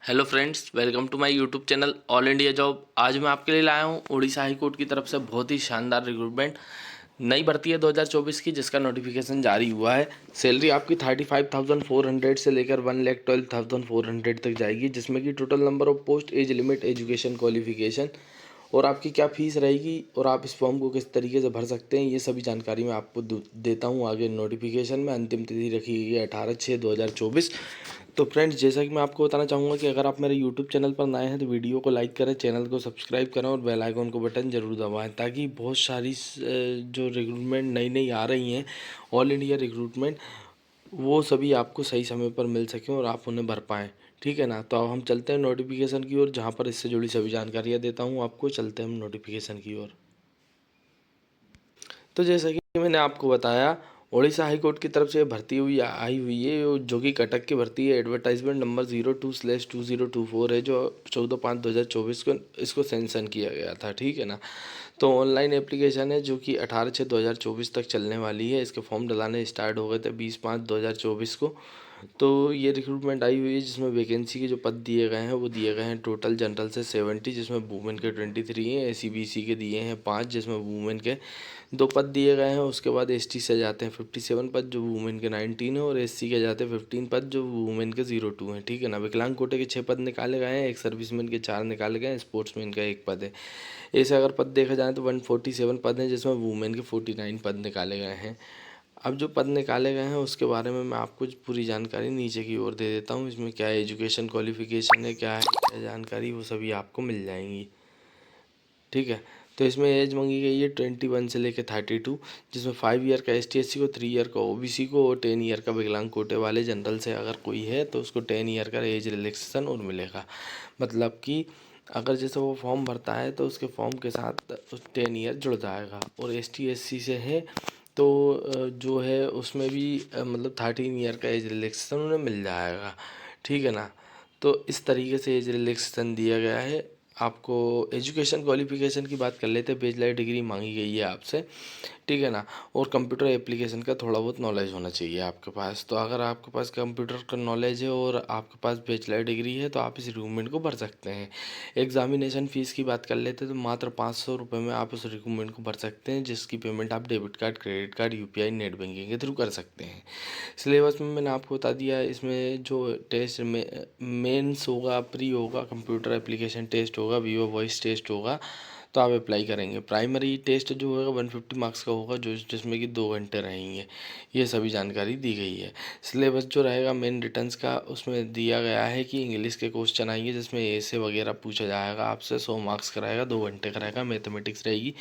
Hello friends, welcome to my YouTube channel all India job. आज मैं आपके लिए लाया हूँ उड़ीसा हाई कोर्ट की तरफ से बहुत ही शानदार रिक्रूटमेंट। नई भर्ती है 2024 की, जिसका नोटिफिकेशन जारी हुआ है। सैलरी आपकी 35,400 से लेकर 1,12,400 तक जाएगी, जिसमें कि total number of post, age limit, education qualification और आपकी क्या फ़ीस रहेगी और आप इस फॉर्म को किस तरीके से भर सकते हैं, ये सभी जानकारी मैं आपको देता हूँ आगे नोटिफिकेशन में। अंतिम तिथि रखी गई है 18/6/2024। तो फ्रेंड्स, जैसा कि मैं आपको बताना चाहूँगा कि अगर आप मेरे यूट्यूब चैनल पर नए हैं तो वीडियो को लाइक करें, चैनल को सब्सक्राइब करें और बेल आइकन को बटन ज़रूर दबाएं, ताकि बहुत सारी जो रिक्रूटमेंट नई नई आ रही हैं, ऑल इंडिया रिक्रूटमेंट, वो सभी आपको सही समय पर मिल सकें और आप उन्हें भर पाएँ। ठीक है ना। तो अब हम चलते हैं नोटिफिकेशन की ओर, जहाँ पर इससे जुड़ी सभी जानकारियाँ देता हूँ आपको। चलते हैं हम नोटिफिकेशन की ओर। तो जैसा कि मैंने आपको बताया, उड़ीसा हाई कोर्ट की तरफ से भर्ती आई हुई है, जो कि कटक की भर्ती है। एडवर्टाइजमेंट नंबर 02/2024 है, जो 14/5/2024 को इसको सेंशन किया गया था। ठीक है ना। तो ऑनलाइन एप्लीकेशन है, जो कि 18/6/2024 तक चलने वाली है। इसके फॉर्म डलाने स्टार्ट हो गए थे 20/5/2024 को। तो ये रिक्रूटमेंट आई हुई है, जिसमें वैकेंसी के जो पद दिए गए हैं वो दिए गए हैं टोटल जनरल से 70, जिसमें वुमेन के 23 हैं। SC/BC के दिए हैं 5, जिसमें वुमेन के 2 पद दिए गए हैं। उसके बाद ST से जाते हैं 57 पद, जो वुमेन के 19 हैं, और SC के जाते हैं 15 पद, जो वुमेन के 02 हैं। ठीक है ना। विकलांग कोटे के 6 पद निकाले गए हैं, एक सर्विसमैन के 4 निकाले गए हैं, स्पोर्ट्समैन का 1 पद है। ऐसे अगर पद देखा जाए तो 147 पद हैं, जिसमें वुमेन के 49 पद निकाले गए हैं। अब जो पद निकाले गए हैं उसके बारे में मैं आपको पूरी जानकारी नीचे की ओर दे देता हूँ। इसमें क्या एजुकेशन क्वालिफिकेशन है, क्या है, क्या जानकारी, वो सभी आपको मिल जाएंगी। ठीक है। तो इसमें एज मांगी गई है 21 से लेकर 32, जिसमें 5 ईयर का ST/SC को, 3 ईयर का OBC को और 10 ईयर का विकलांग कोटे वाले जनरल से अगर कोई है तो उसको 10 ईयर का एज रिलैक्सेशन और मिलेगा। मतलब कि अगर जैसे वो फॉर्म भरता है तो उसके फॉर्म के साथ उस 10 ईयर जुड़ जाएगा। और ST/SC से है तो जो है उसमें भी मतलब 13 ईयर का एज रिलैक्सेशन उन्हें मिल जाएगा। ठीक है ना। तो इस तरीके से एज रिलैक्सेशन दिया गया है आपको। एजुकेशन क्वालिफिकेशन की बात कर लेते हैं। बैचलर डिग्री मांगी गई है आपसे। ठीक है ना। और कंप्यूटर एप्लीकेशन का थोड़ा बहुत नॉलेज होना चाहिए आपके पास। तो अगर आपके पास कंप्यूटर का नॉलेज है और आपके पास बैचलर डिग्री है तो आप इस रिक्रूटमेंट को भर सकते हैं। एग्जामिनेशन फ़ीस की बात कर लेते हैं तो मात्र 500 रुपये में आप उस रिक्रूटमेंट को भर सकते हैं, जिसकी पेमेंट आप debit card, credit card, UPI, net banking के थ्रू कर सकते हैं। सिलेबस में मैंने आपको बता दिया। इसमें जो टेस्ट में मेंस होगा, प्री होगा, कंप्यूटर एप्लीकेशन टेस्ट होगा, वीवो वॉइस टेस्ट होगा, तो आप अप्लाई करेंगे। प्राइमरी टेस्ट जो होगा 150 मार्क्स का होगा, जो जिसमें कि 2 घंटे रहेंगे। ये सभी जानकारी दी गई है। सिलेबस जो रहेगा मेन रिटर्न्स का, उसमें दिया गया है कि इंग्लिश के क्वेश्चन आएंगे, जिसमें ऐसे वगैरह पूछा जाएगा आपसे। 100 मार्क्स का रहेगा, 2 घंटे का रहेगा। मैथमेटिक्स रहेगी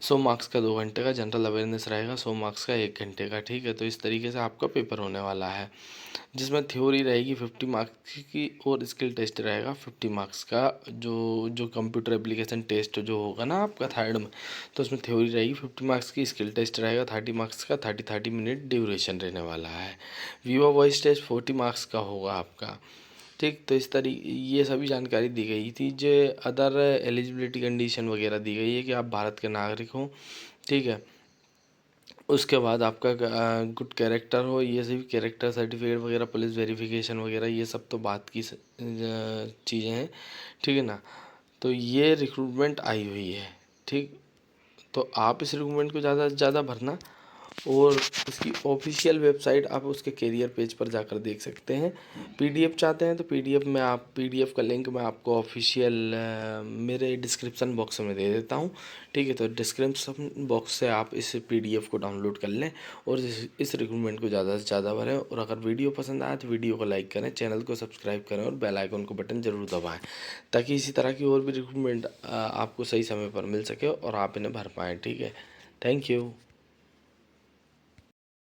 100 मार्क्स का, 2 घंटे का। जनरल अवेयरनेस रहेगा 100 मार्क्स का, 1 घंटे का। ठीक है। तो इस तरीके से आपका पेपर होने वाला है, जिसमें थ्योरी रहेगी 50 मार्क्स की और स्किल टेस्ट रहेगा 50 मार्क्स का। जो जो कंप्यूटर एप्लीकेशन टेस्ट जो होगा ना आपका थर्ड में, तो उसमें थ्योरी रहेगी 50 मार्क्स की, स्किल टेस्ट रहेगा 30 मार्क्स का। 30 मिनट ड्यूरेशन रहने वाला है। वीवो वॉइस टेस्ट 40 मार्क्स का होगा आपका। ठीक। तो इस तरीके ये सभी जानकारी दी गई थी। जो अदर एलिजिबिलिटी कंडीशन वगैरह दी गई है कि आप भारत के नागरिक हो। ठीक है। उसके बाद आपका गुड कैरेक्टर हो, ये सभी कैरेक्टर सर्टिफिकेट वगैरह, पुलिस वेरिफिकेशन वगैरह, ये सब तो बात की चीज़ें हैं। ठीक है ना। तो ये रिक्रूटमेंट आई हुई है। ठीक। तो आप इस रिक्रूटमेंट को ज़्यादा से ज़्यादा भरना, और इसकी ऑफिशियल वेबसाइट आप उसके कैरियर पेज पर जाकर देख सकते हैं। PDF चाहते हैं तो PDF का लिंक मैं आपको ऑफिशियल मेरे डिस्क्रिप्शन बॉक्स में दे देता हूँ। ठीक है। तो डिस्क्रिप्शन बॉक्स से आप इस PDF को डाउनलोड कर लें और इस रिक्रूटमेंट को ज़्यादा से ज़्यादा भरें। और अगर वीडियो पसंद आए तो वीडियो को लाइक करें, चैनल को सब्सक्राइब करें और बेल आइकन को बटन ज़रूर दबाएँ, ताकि इसी तरह की और भी रिक्रूटमेंट आपको सही समय पर मिल सके और आप इन्हें भर पाएँ। ठीक है। Thank you.